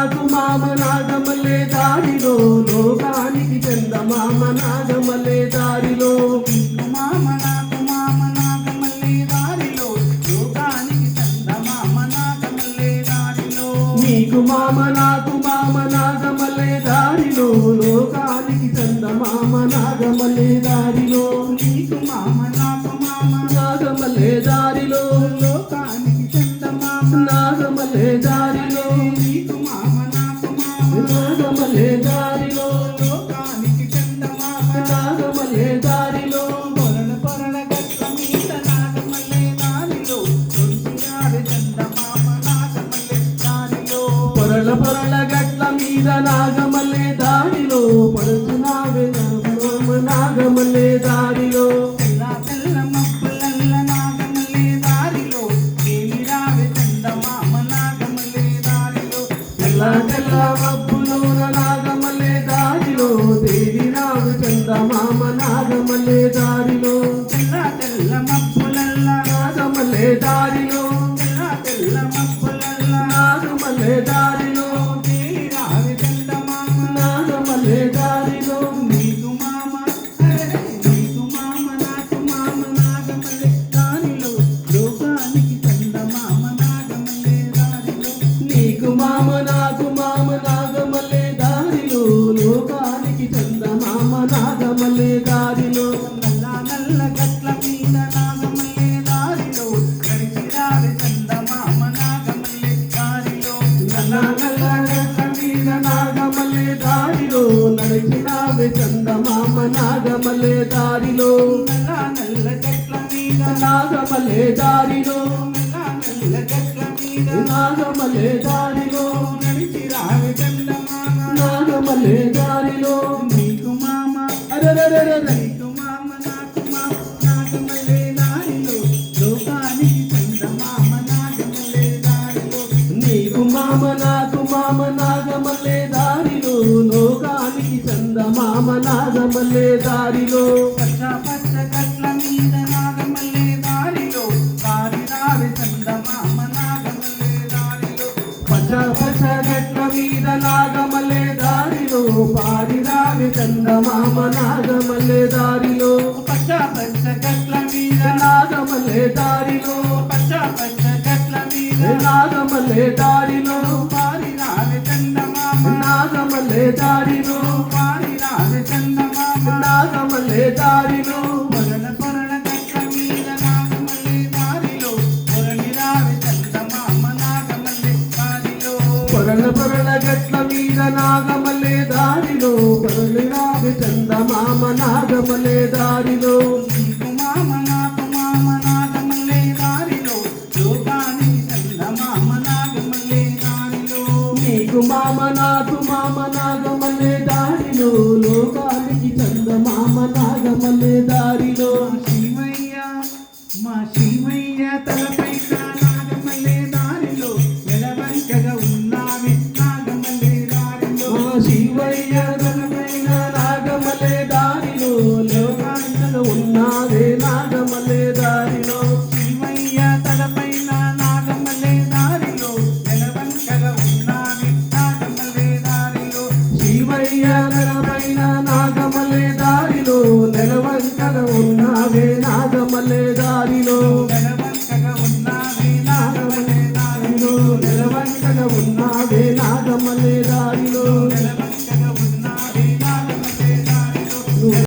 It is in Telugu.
నాకు మామ నాగమల్లే దారిలో లోకానికి చందమామ నాగమల్లే దారిలో మామ నాకు మామ నాగమల్లే దారిలో లోకానికి చందమామ నాగమల్లే దారిలో నీకు మామ నాకు మామ నాగమల్లే దారిలో లోకానికి చందమామ నాగమల్లే దారిలో నీకు మామ నాకు మామ నాగమల్లే దారిలో లోకానికి చందమామ నాగమల్లే దారిలో నీకు మామ నాకు మామ నాగమల్లే దారిలో లోకానికి చందమామ నాగమల్లే దారిలో పొరల పొరల గట్ల మీద నాగమల్లే దారిలో కొలిసినాడు చందమామ నాగమల్లే దారిలో పొరల పొరల గట్ల మీద నాగమల్లే దారిలో పడుచున్నావే నాగమామ నాగమల్లే దారిలో తెల్ల తెల్ల మబ్బులల్ల నాగమల్లే దారిలో తేలిరావే చందమామ నాగమల్లే దారిలో తెల్ల తెల్ల మబ్బులోన నాగమల్లే దారిలో తేలినావు చందమామ నాగమల్లే దారిలో తెల్ల తెల్ల మబ్బులల్ల నాగమల్లే దారిలో తెల్ల తెల్ల మబ్బులల్ల నాగమల్లే దారిలో తేలిరావే చందమామ నాగమల్లే దారిలో నీకు మామ నీకు మామ నాకు మామ నాగమల్లే దారిలో లోకానికి చందమామ నాగమల్లే దారిలో నీకు మామ నాకు మామ నాగమల్లే దారిలో లోకానికి చందమామ నాగమల్లే దారిలో నల్ల నల్ల గట్ల మీద నాగమల్లే దారిలో నడిచిరావే చందమామ నాగమల్లే దారిలో నల్ల నల్ల గట్ల మీద నాగమల్లే దారిలో నడిచినావే చందమామ నాగమల్లే దారిలో నల్ల నల్ల గట్ల మీద నాగమల్లే దారిలో నల్ల గట్ల మీద నాగమల్లే దారిలో నడిచిరావే చందమామ నాగమల్లే దారిలో నీకు మామ అరెరెరెరెరె నీకు మామ నాకు మామ నాగమల్లే దారిలో లోకానికి చందమామ నాగమల్లే దారిలో నీకు మామ నాకు మామ నాగమల్లే దారిలో లోకానికి చందమామ నాగమల్లే దారిలో పచ్చ పచ్చ గట్ల మీద నాగమల్లే దారిలో పారిరావే చందమామ నాగమల్లే దారిలో పచ్చ పచ్చ గట్ల మీద నాగమల్లే దారిలో పారిరావి చందమామ నాగమల్లే దారిలో పచ్చ పచ్చ గట్ల మీద నాగమల్లే దారిలో పచ్చ పచ్చ గట్ల మీద నాగమల్లే దారిలో పారిరావే చందమామ నాగమల్లే దారిలో పారిరావే చందమామ నాగమల్లే దారిలో పొరల పొరల గట్ల మీద నాగమల్లే దారిలో పొరలిరావే చందమామ నాగమల్లే దారిలో పొరల పొరల గట్ల మీద నాగమల్లే దారిలో పొరలిరావి చందమామ నాగమల్లే దారిలో నీకు మామ నాకు మామ నాగమల్లే దారిలో లోకానికి చందమామ నాగమల్లే దారిలో నీకు మామ నాకు మామ నాగమల్లే దారిలో లోకానికి చందమామ నాగమల్లే దారిలో శివయ్య మా శివయ్య తలపై నాగమల్లే దారిలో ఎలవంకగా ఉన్నావి నాగమల్లే దారిలో మా శివయ్య తలపైన నాగమల్లే దారిలో లోకాంతలో ఉన్నావే నాగమల్లే దారిలో శివయ్య తలపై నాగమల్లే దారిలో ఎలవంకగా ఉన్నావి నాగమల్లే దారిలో శివయ్య తలపైన నాగమల్లే దారిలో నెలవంకన ఉన్నావే నాగమల్లే దారిలో ఎలవంకగా ఉన్నావి నాగమల్లే దారిలో నెలవంకన ఉన్నావే నాగమల్లే దారిలో ఎలవంక